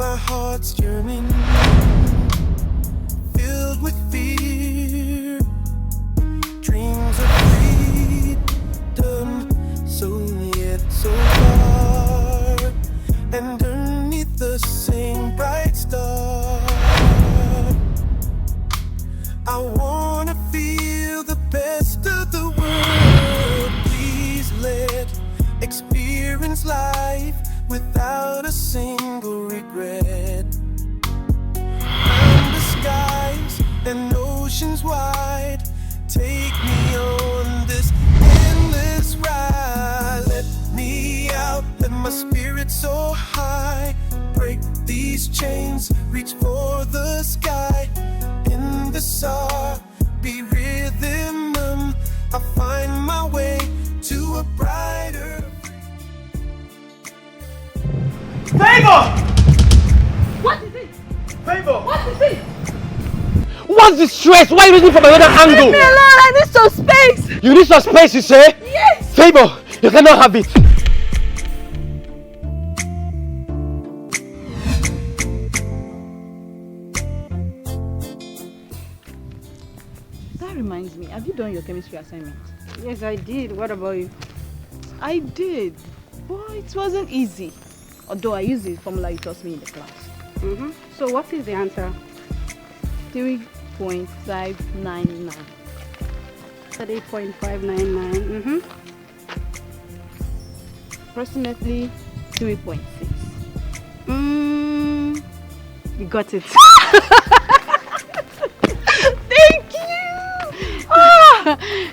my heart's yearning, filled with fear, dreams of freedom, so yet so far, and underneath the same bright star, I wanna feel the best of the world. Please let experience life without a single regret. From the skies and oceans wide, take me on this endless ride. Let me out, let my spirit soar high. Break these chains, reach for the sky. In the soar, be rhythm, I find my way to a brighter. Favor! What is it? Favor! What is it? What's the stress? Why are you looking from another angle? Leave me alone, I need some space! You need some space, you say? Yes! Favor, you cannot have it. That reminds me, have you done your chemistry assignment? Yes, I did. What about you? I did, but it wasn't easy. Although I used the formula you taught me in the class. So what is the answer? 3.599. 3.599. Approximately 3.6. You got it. Thank you!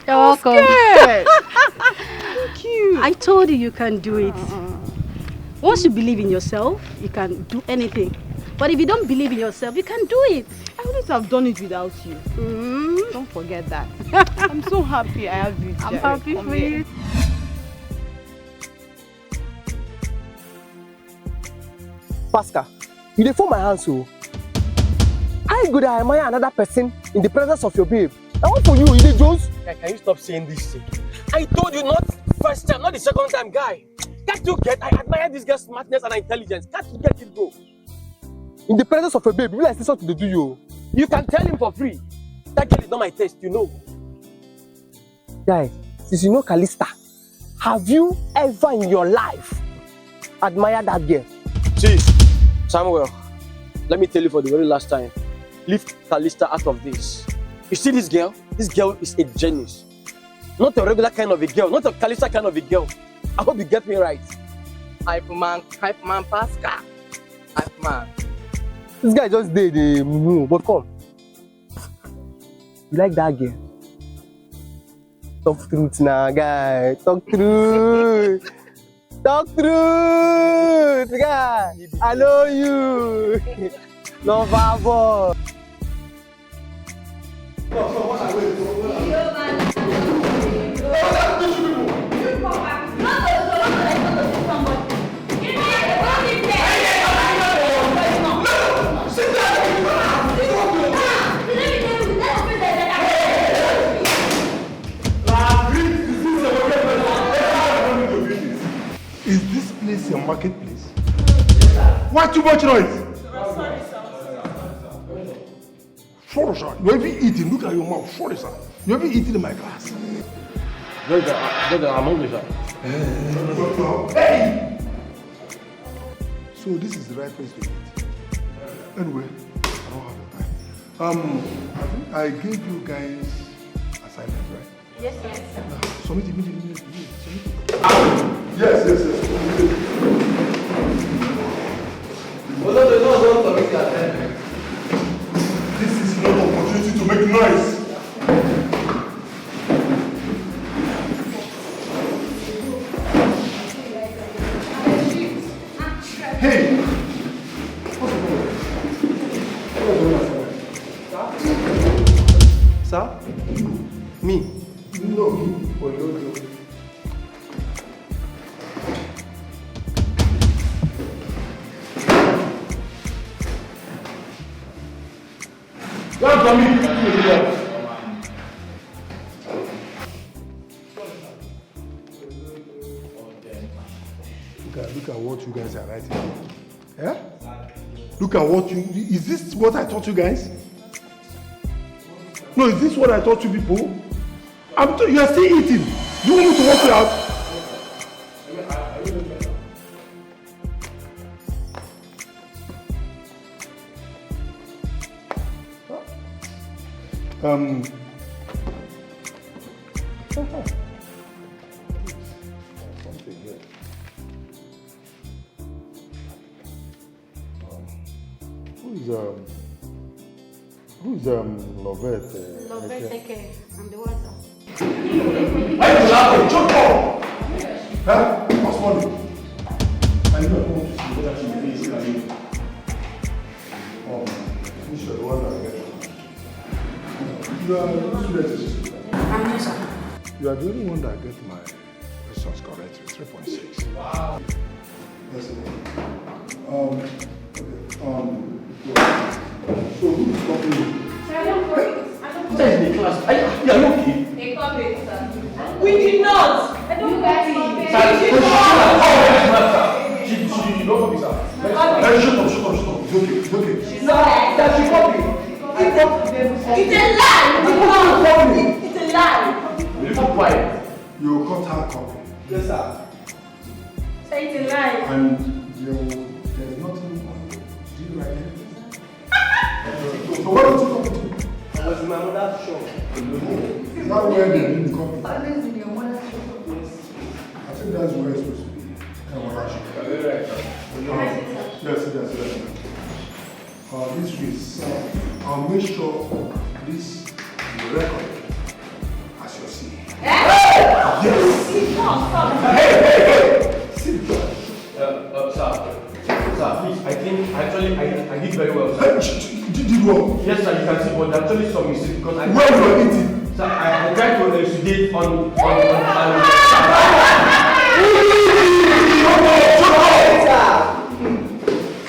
You're welcome. Thank you. I told you can do it. Once you believe in yourself, you can do anything. But if you don't believe in yourself, you can't do it. I wouldn't have done it without you. Don't forget that. I'm so happy I have you. I'm happy for you. Pascal, you dey form my hands, so I go to admire another person in the presence of your babe. I want for you, you dey Jones. Can you stop saying this thing? I told you not first time, not the second time, guy. Can't you get? I admire this girl's smartness and intelligence. Can't you get it, bro? In the presence of your babe, you like this what they do you. You can tell him for free. That girl is not my taste, you know. Guy, since you know Callista, have you ever in your life admired that girl? See, Samuel, let me tell you for the very last time, leave Callista out of this. You see this girl? This girl is a genius. Not a regular kind of a girl, not a Callista kind of a girl. I hope you get me right. Hype man, Pascal. Hype man. This guy just did the but come. You like that girl? Talk truth now, guy. Talk truth. Talk truth, guy. I know you. No favor. Is this place your marketplace? Why too much noise? Sorry, sir. You have been eating. Look at your mouth. Sorry, sir. You have been eating in my class. I'm hungry, sir. Hey! So this is the right place to eat. Anyway, I don't have the time. I think I gave you guys assignment, right? Yes, yes. Submit immediately. Submit it. Yes. No, don't submit your assignment. This is not an opportunity to make noise. Hey! Sir? Me? No, for your job. Come to me. Look at what you guys are writing. Yeah? Look at what you... Is this what I taught you guys? No, is this what I taught you people? You are still eating. Do you want me to walk you out? Something here. Who's Lovette? Lovette, take care. I'm the water. Why are you laughing? Shut up! Huh? What's funny? I know I want to see what that you face. You should one that you are I'm not sure. You are the only one that get my questions correct with 3.6. Wow. Yes, so who's talking to you? Who is in the class? Are you okay? They copied, sir. We did not. I don't copy. She don't copy, sir. Shut up. It's okay. That she copy. It's a lie. It's a lie. Will you be quiet? You got her copy. Yes, sir. Say it's a lie. And there's nothing on you. Do you like it? So what did you copy to? I was in my mother's shop. Is that where they did the copy? I live in your mother's shop. I think that's where it's supposed to be. Yes. This is, I'll make sure this is recorded as your seat. Yes! Hey! Sit down. Sir, please, I think actually I did very well. You did well. Yes, sir, you can see, but actually some mistake because I. Where you are eating? Sir, I tried to elucidate on.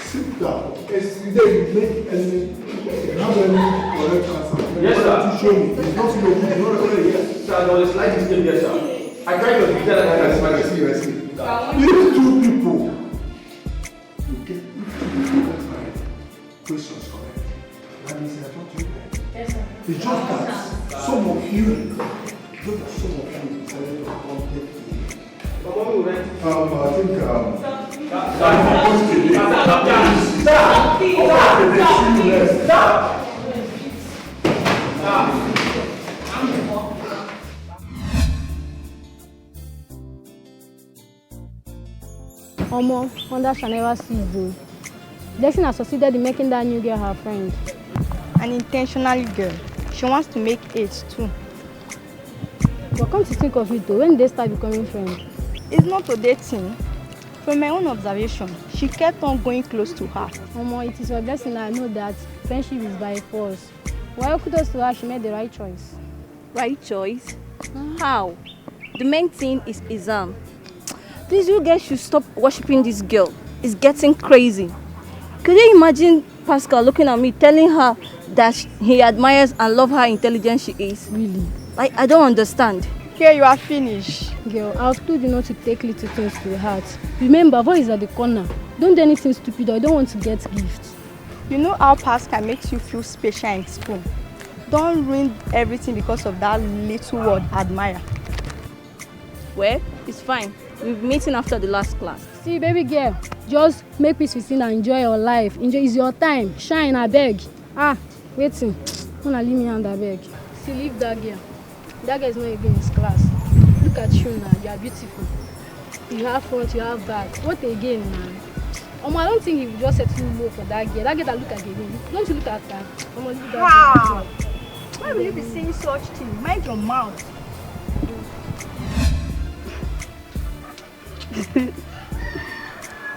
Sit down. Yesterday you make any. You have any correct answer? Yes, sir. To show me. It's not your book. It's not recorded yet. Sir, there was a slight mistake there, sir. I tried to elucidate and I see. You two people. You get my questions correct. That means I taught you right. Yes, sir. It's just that some of you decided to contact me. I think Omo, wonder shall never see though. Blessing has succeeded in making that new girl her friend. An intentional girl. She wants to make it too. But come to think of it though, when did they start becoming friends? It's not a dating. From my own observation, she kept on going close to her. Omo, it is your blessing that I know that friendship is by force. While kudos to her, she made the right choice. Right choice? How? The main thing is exam. Please, you guys should stop worshipping this girl. It's getting crazy. Could you imagine Pascal looking at me, telling her that he admires and loves how intelligent she is? Really? Like, I don't understand. Here you are finished. Girl, I've told you not to take little things to the heart. Remember, voice is at the corner. Don't do anything stupid or I don't want to get gifts. You know how Pascal makes you feel special in school. Don't ruin everything because of that little word, admire. Well, it's fine. We'll be meeting after the last class. See, baby girl, just make peace with sin and enjoy your life. Enjoy, it's your time. Shine, I beg. Waiting. Wanna leave me hand, I beg. See, leave that girl. That girl is not again in his class. Look at you now, you are beautiful. You have front, you have back. What again, man? I don't think he will just settle low for that girl. That girl that look at him. Don't you look at her? Look at Wow! Why will you be saying such things? Mind your mouth.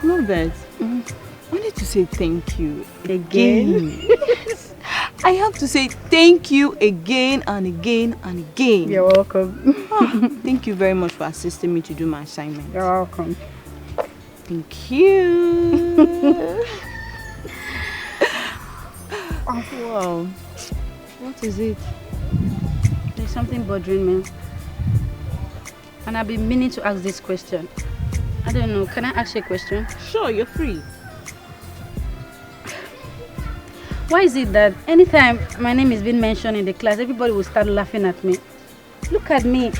Lovette, I wanted to say thank you again. I have to say thank you again and again and again. You're welcome. Thank you very much for assisting me to do my assignment. You're welcome. Thank you. Wow. What is it? There's something bothering me. And I've been meaning to ask this question. I don't know. Can I ask you a question? Sure, you're free. Why is it that anytime my name is being mentioned in the class, everybody will start laughing at me? Look at me.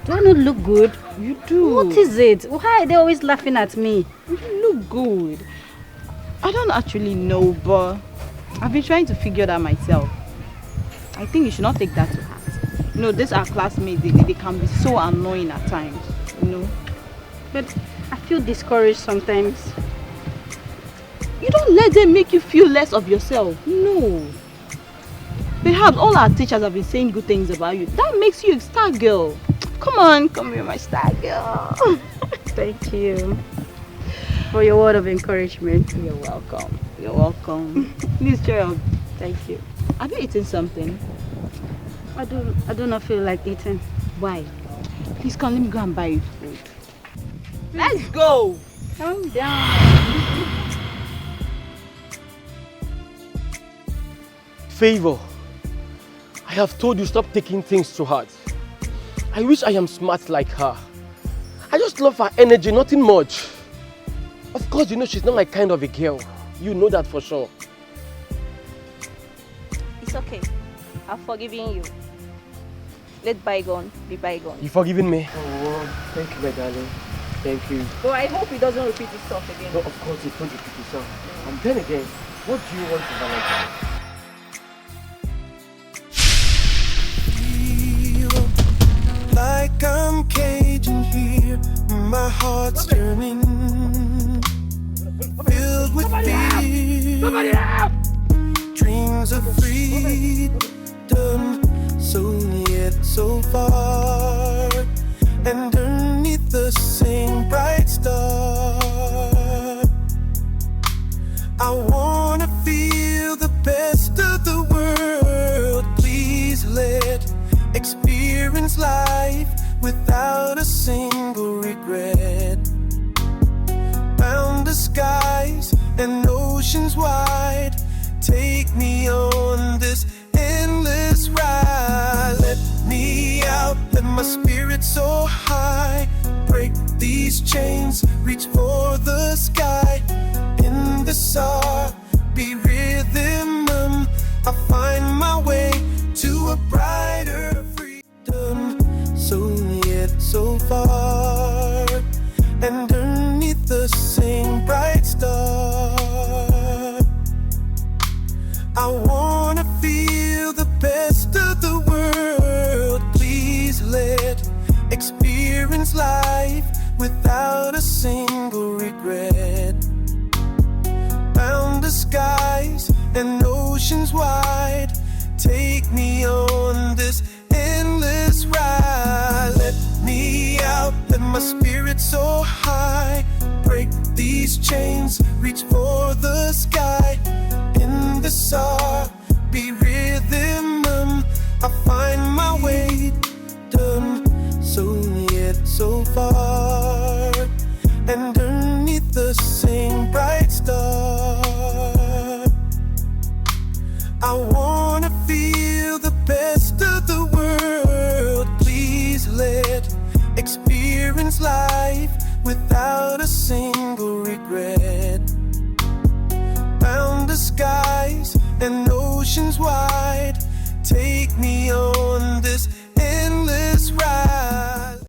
Do I not look good? You do. What is it? Why are they always laughing at me? You look good. I don't actually know, but I've been trying to figure that myself. I think you should not take that to heart. You know, these are classmates. They can be so annoying at times, you know. But I feel discouraged sometimes. You don't let them make you feel less of yourself. No. Perhaps all our teachers have been saying good things about you. That makes you a star girl. Come on, come here, my star girl. Thank you for your word of encouragement. You're welcome. You're welcome. Please cheer up. Thank you. Have you eaten something? I do not feel like eating. Why? Please come, let me go and buy you food. Let's go. Calm down. Favor, I have told you stop taking things to heart. I wish I am smart like her. I just love her energy, nothing much. Of course, you know she's not my kind of a girl. You know that for sure. It's okay. I've forgiven you. Let bygone be bygone. You forgiving me? Oh, thank you, my darling. Thank you. But I hope he doesn't repeat himself again. No, of course, he won't repeat himself. And then again, what do you want for Valentine? Like I'm caging here, my heart's yearning, filled with fear, dreams of freedom, so yet so far, and underneath the same bright star, I wanna feel the best of the world. Please let experience life without a single regret. Bound the skies and oceans wide, take me on this endless ride. Let me out, let my spirit soar high, break these chains, reach for the sky. In the soul, be rhythm, I find my way to a brighter freedom, so yet so far, and underneath the same bright star, I wanna feel the best of the world. Please let experience life without a single regret. Bound the skies and oceans wide, take me on this endless ride. Let me out, let my spirit soar high, break these chains, reach for the sky. In the soul, be rhythm, I find my way, done, so yet so far, and underneath the same bright star, I wanna feel the best of the world. Please let experience life without a single regret. Bound the skies and oceans wide, take me on this